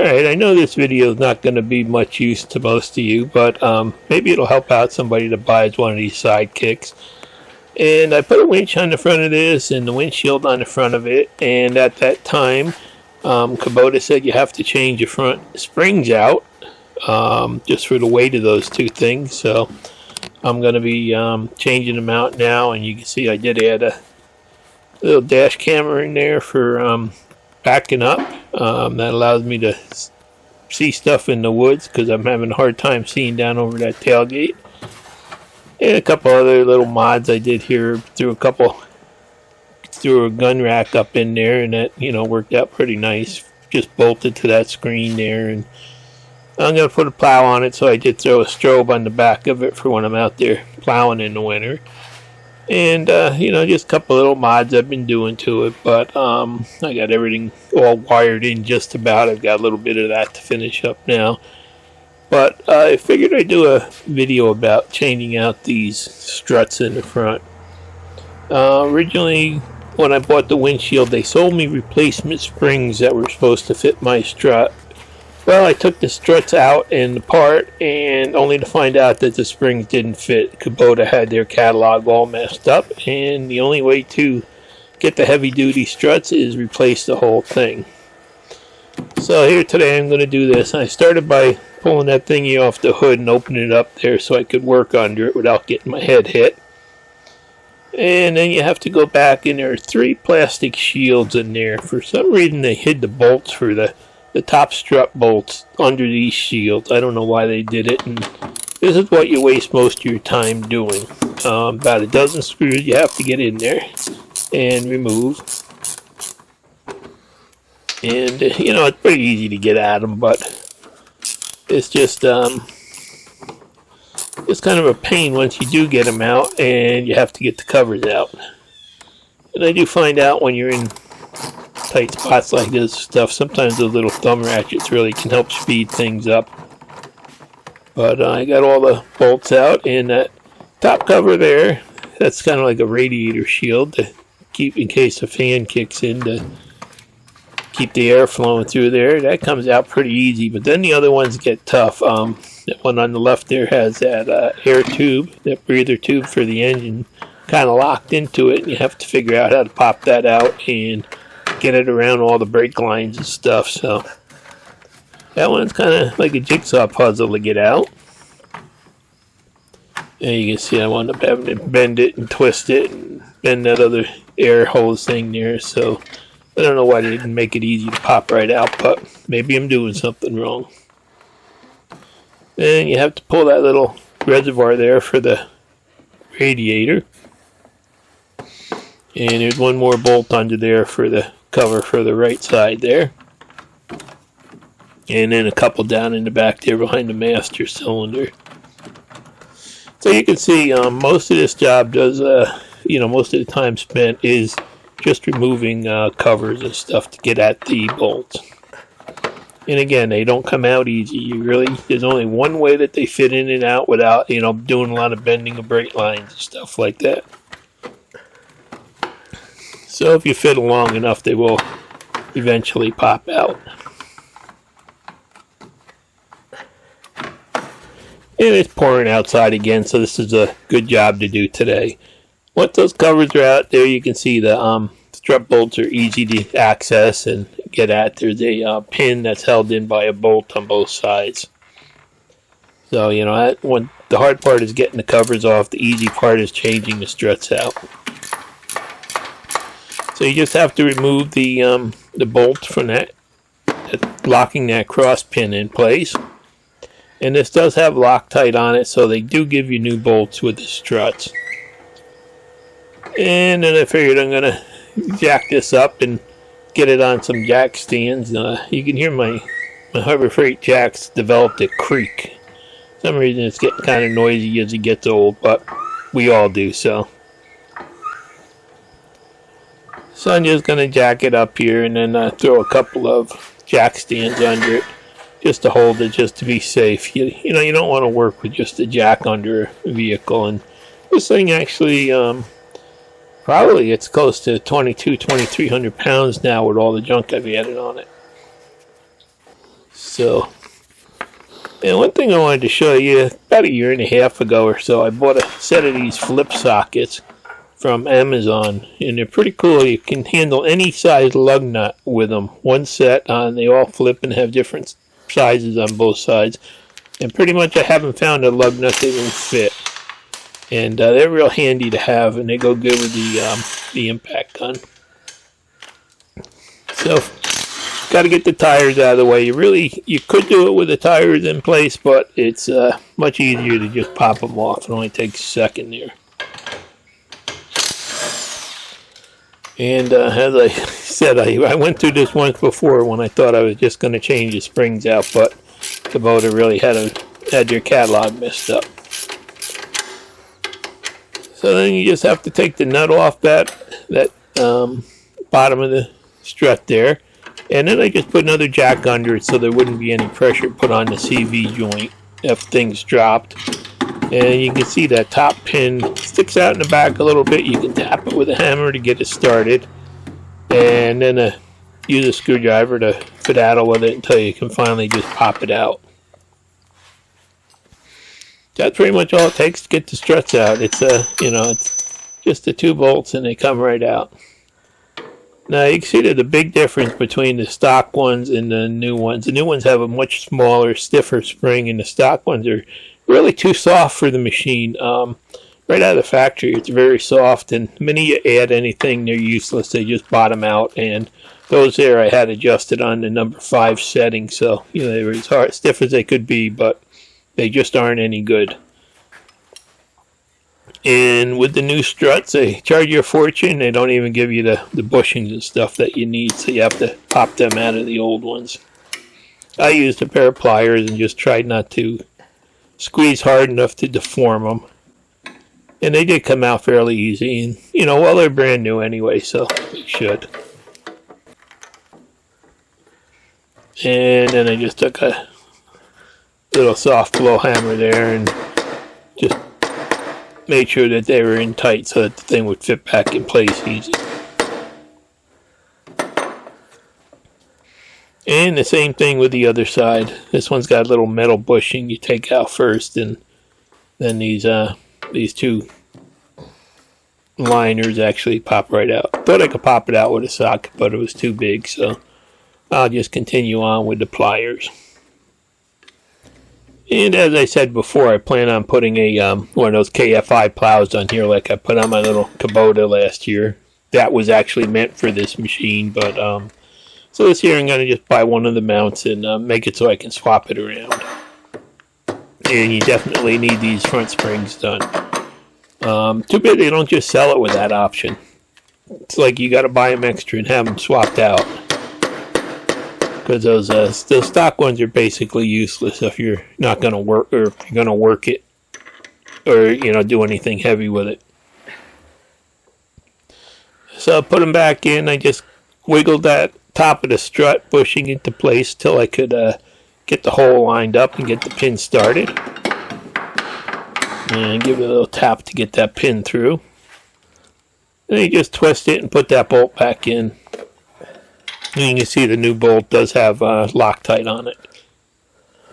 Alright, I know this video is not going to be much use to most of you, but maybe it'll help out somebody that buys one of these Sidekicks. And I put a winch on the front of this and the windshield on the front of it, and at that time Kubota said you have to change your front springs out just for the weight of those two things. So I'm going to be changing them out now, and you can see I did add a little dash camera in there for backing up. That allows me to see stuff in the woods because I'm having a hard time seeing down over that tailgate. And a couple other little mods I did here. Threw a gun rack up in there, and that, you know, worked out pretty nice. Just bolted to that screen there, and I'm going to put a plow on it, so I did throw a strobe on the back of it for when I'm out there plowing in the winter. And, you know, just a couple little mods I've been doing to it, but I got everything all wired in just about. I've got a little bit of that to finish up now. But I figured I'd do a video about changing out these struts in the front. Originally, when I bought the windshield, they sold me replacement springs that were supposed to fit my strut. Well, I took the struts out and apart, and only to find out that the springs didn't fit. Kubota had their catalog all messed up, and the only way to get the heavy-duty struts is replace the whole thing. So here today I'm going to do this. I started by pulling that thingy off the hood and opening it up there so I could work under it without getting my head hit. And then you have to go back, and there are 3 plastic shields in there. For some reason they hid the bolts for the top strut bolts under these shields. I don't know why they did it, and this is what you waste most of your time doing. About a dozen screws you have to get in there and remove. And you know, it's pretty easy to get at them, but it's just it's kind of a pain once you do get them out and you have to get the covers out. And I do find out when you're in tight spots like this stuff, sometimes those little thumb ratchets really can help speed things up. But I got all the bolts out, and that top cover there, that's kind of like a radiator shield to keep, in case a fan kicks in, to keep the air flowing through there. That comes out pretty easy, but then the other ones get tough. That one on the left there has that air tube, that breather tube for the engine, kind of locked into it, and you have to figure out how to pop that out and get it around all the brake lines and stuff. So that one's kind of like a jigsaw puzzle to get out. And you can see I wound up having to bend it and twist it and bend that other air hose thing there. So I don't know why they didn't make it easy to pop right out, but maybe I'm doing something wrong. Then you have to pull that little reservoir there for the radiator. And there's one more bolt under there for the cover for the right side there. And then a couple down in the back there behind the master cylinder. So you can see most of this job does, you know, most of the time spent is just removing covers and stuff to get at the bolts. And again, they don't come out easy. There's only one way that they fit in and out without, you know, doing a lot of bending of brake lines and stuff like that. So if you fiddle long enough, they will eventually pop out. And it's pouring outside again, so this is a good job to do today. Once those covers are out there, you can see the strut bolts are easy to access and get at. There's a pin that's held in by a bolt on both sides. So, you know, the hard part is getting the covers off. The easy part is changing the struts out. So you just have to remove the bolt from that, locking that cross pin in place. And this does have Loctite on it, so they do give you new bolts with the struts. And then I figured I'm going to jack this up and get it on some jack stands. You can hear my Harbor Freight jacks developed a creak. For some reason it's getting kind of noisy as it gets old, but we all do so. So I'm just going to jack it up here and then throw a couple of jack stands under it just to hold it, just to be safe. You know, you don't want to work with just a jack under a vehicle. And this thing actually, probably it's close to 2,300 pounds now with all the junk I've added on it. So, and one thing I wanted to show you, about a year and a half ago or so, I bought a set of these flip sockets from Amazon, and they're pretty cool. You can handle any size lug nut with them. One set, they all flip and have different sizes on both sides. And pretty much I haven't found a lug nut that won't fit. And they're real handy to have, and they go good with the impact gun. So, got to get the tires out of the way. You could do it with the tires in place, but it's much easier to just pop them off. It only takes a second there. And as I said, I went through this once before when I thought I was just going to change the springs out, but Kubota really had their catalog messed up. So then you just have to take the nut off that bottom of the strut there. And then I just put another jack under it so there wouldn't be any pressure put on the CV joint if things dropped. And you can see that top pin sticks out in the back a little bit. You can tap it with a hammer to get it started. And then use a screwdriver to fiddle with it until you can finally just pop it out. That's pretty much all it takes to get the struts out. It's it's just the 2 bolts and they come right out. Now you can see there's a big difference between the stock ones and the new ones. The new ones have a much smaller, stiffer spring, and the stock ones are really too soft for the machine. Right out of the factory, it's very soft, and the minute you add anything, they're useless. They just bottom out, and those there I had adjusted on the number 5 setting, so they were as stiff as they could be, but they just aren't any good. And with the new struts, they charge you a fortune. They don't even give you the bushings and stuff that you need, so you have to pop them out of the old ones. I used a pair of pliers and just tried not to squeeze hard enough to deform them. And they did come out fairly easy. And, well, they're brand new anyway, so they should. And then I just took a little soft blow hammer there and just made sure that they were in tight so that the thing would fit back in place easy. And the same thing with the other side. This one's got a little metal bushing you take out first, and then these 2 liners actually pop right out. Thought I could pop it out with a socket, but it was too big, so I'll just continue on with the pliers. And as I said before, I plan on putting a one of those KFI plows on here like I put on my little Kubota last year. That was actually meant for this machine, but so this year I'm going to just buy one of the mounts and make it so I can swap it around. And you definitely need these front springs done. Too bad they don't just sell it with that option. It's like you got to buy them extra and have them swapped out. Because those stock ones are basically useless if you're not going to work, or if you're going to work it, or do anything heavy with it. So I put them back in. I just wiggled that top of the strut bushing into place till I could get the hole lined up and get the pin started. And give it a little tap to get that pin through. Then you just twist it and put that bolt back in. And you can see the new bolt does have Loctite on it.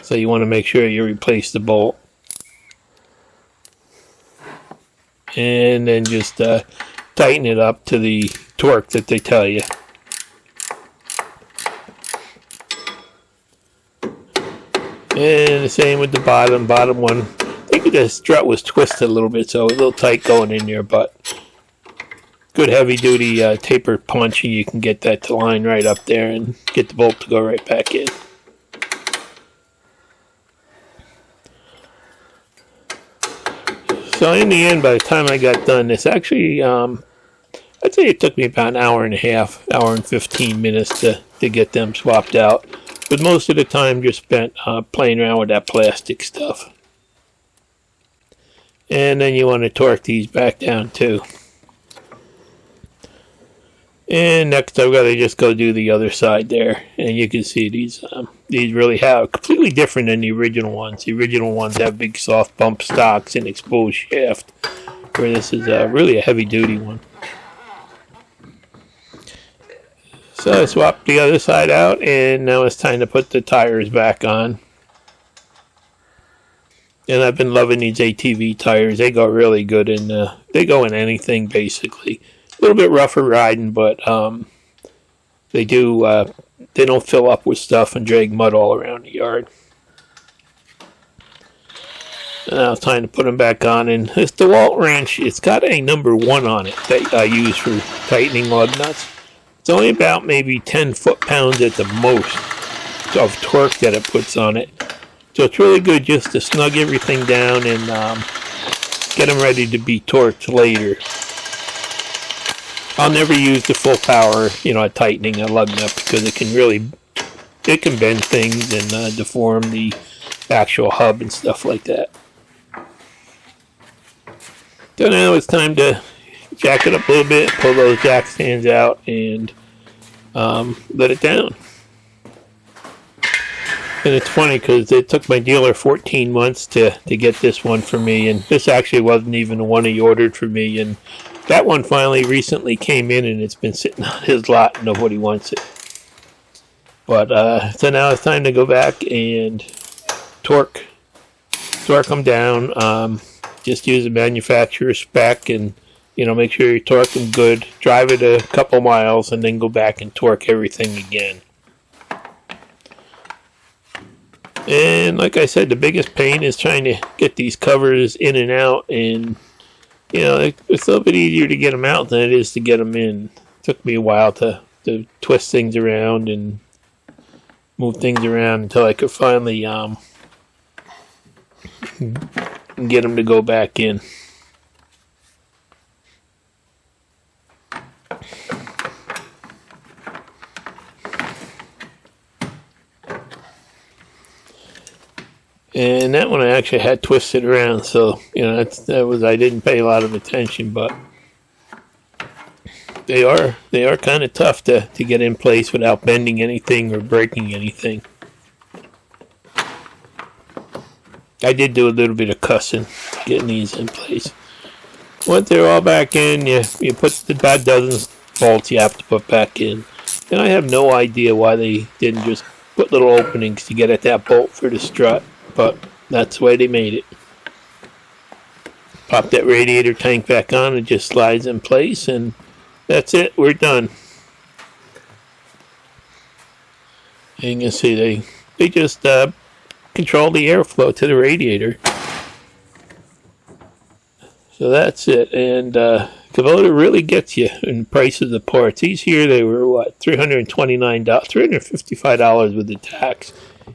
So you want to make sure you replace the bolt. And then just tighten it up to the torque that they tell you. And the same with the bottom one. I think the strut was twisted a little bit, so a little tight going in there, but good heavy duty taper punch, and you can get that to line right up there and get the bolt to go right back in. So in the end, by the time I got done, this actually, I'd say it took me about an hour and a half, hour and 15 minutes to get them swapped out. But most of the time just spent playing around with that plastic stuff. And then you want to torque these back down too. And next I've got to just go do the other side there. And you can see these really have completely different than the original ones. The original ones have big soft bump stocks and exposed shaft, where this is really a heavy duty one. So I swapped the other side out, and now it's time to put the tires back on. And I've been loving these ATV tires. They go really good, and they go in anything basically. A little bit rougher riding, but they don't fill up with stuff and drag mud all around the yard. And now it's time to put them back on. And this DeWalt wrench, it's got a number 1 on it that I use for tightening lug nuts. It's only about maybe 10 foot-pounds at the most of torque that it puts on it. So it's really good just to snug everything down and get them ready to be torqued later. I'll never use the full power, at tightening a lug nut, because it can bend things and deform the actual hub and stuff like that. So now it's time to jack it up a little bit, pull those jack stands out, and let it down. And it's funny because it took my dealer 14 months to get this one for me, and this actually wasn't even the one he ordered for me, and that one finally recently came in, and it's been sitting on his lot and nobody wants it. But so now it's time to go back and torque them down. Just use the manufacturer's spec, and make sure you torque them good. Drive it a couple miles, and then go back and torque everything again. And like I said, the biggest pain is trying to get these covers in and out, and it's a little bit easier to get them out than it is to get them in. It took me a while to twist things around and move things around until I could finally get them to go back in. And that one I actually had twisted around, so I didn't pay a lot of attention, but they are kind of tough to get in place without bending anything or breaking anything. I did do a little bit of cussing getting these in place. Once they're all back in, you put about dozens bolts you have to put back in. And I have no idea why they didn't just put little openings to get at that bolt for the strut, but that's the way they made it. Pop that radiator tank back on, it just slides in place, and that's it, we're done. And you can see they just control the airflow to the radiator. So that's it, and Kubota really gets you in prices of parts. These here, they were what, $355 with the tax,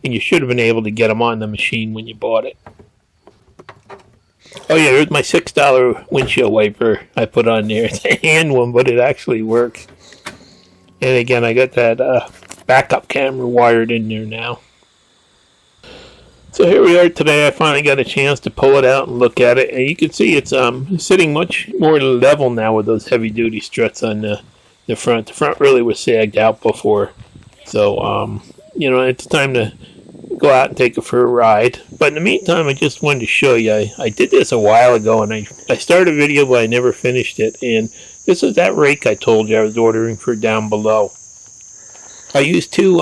and you should have been able to get them on the machine when you bought it. Oh yeah, there's my $6 windshield wiper I put on there. It's a hand one, but it actually works. And again, I got that backup camera wired in there now. So here we are today. I finally got a chance to pull it out and look at it, and you can see it's sitting much more level now with those heavy-duty struts on the front. The front really was sagged out before, so it's time to go out and take it for a ride. But in the meantime, I just wanted to show you. I did this a while ago, and I started a video, but I never finished it. And this is that rake I told you I was ordering for down below. I used two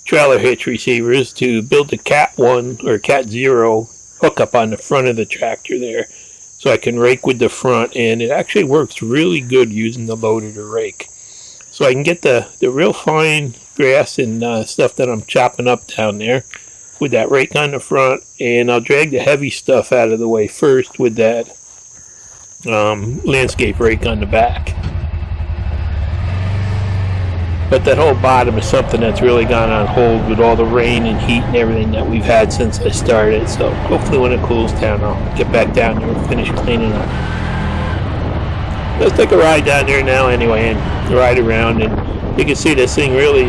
trailer hitch receivers to build the Cat 1 or Cat 0 hookup on the front of the tractor there, so I can rake with the front, and it actually works really good using the loader to rake. So I can get the real fine grass and stuff that I'm chopping up down there with that rake on the front, and I'll drag the heavy stuff out of the way first with that landscape rake on the back. But that whole bottom is something that's really gone on hold with all the rain and heat and everything that we've had since I started. So hopefully when it cools down, I'll get back down there and finish cleaning up. Let's take a ride down there now anyway and ride around. And you can see this thing really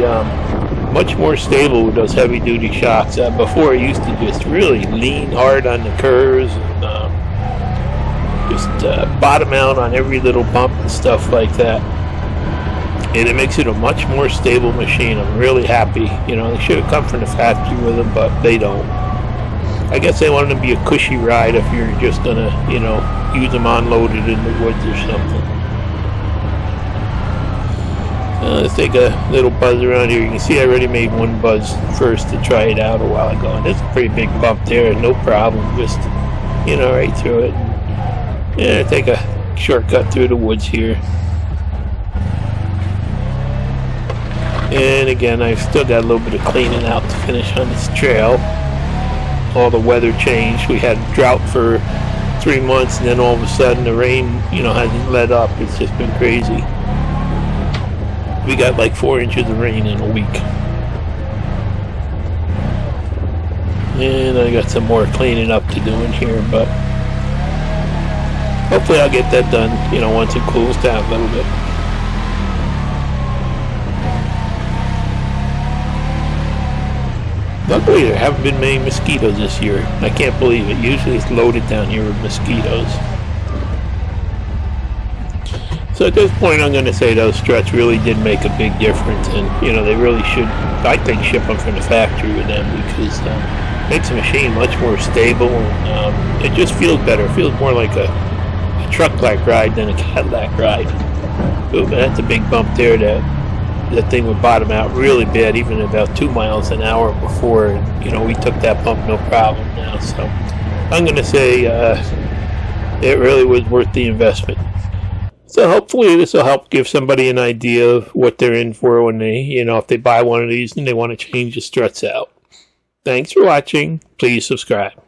much more stable with those heavy duty shocks. Before it used to just really lean hard on the curves and just bottom out on every little bump and stuff like that. And it makes it a much more stable machine. I'm really happy. They should have come from the factory with them, but they don't. I guess they want them to be a cushy ride if you're just going to, use them unloaded in the woods or something. Let's take a little buzz around here. You can see I already made one buzz first to try it out a while ago. And there's a pretty big bump there, no problem. Just, right through it. Yeah, take a shortcut through the woods here. And again, I've still got a little bit of cleaning out to finish on this trail. All the weather changed. We had drought for 3 months, and then all of a sudden the rain, hasn't let up. It's just been crazy. We got like 4 inches of rain in a week. And I got some more cleaning up to do in here, but hopefully I'll get that done, once it cools down a little bit. Luckily, there haven't been many mosquitoes this year. I can't believe it. Usually it's loaded down here with mosquitoes. So at this point, I'm going to say those struts really did make a big difference, and they really should, I think, ship them from the factory with them, because it makes the machine much more stable, and it just feels better. It feels more like a truck-like ride than a Cadillac ride. Ooh, that's a big bump there. That thing would bottom out really bad, even about 2 miles an hour before. And, we took that bump no problem now. So I'm going to say it really was worth the investment. So hopefully this will help give somebody an idea of what they're in for when they, if they buy one of these and they want to change the struts out. Thanks for watching. Please subscribe.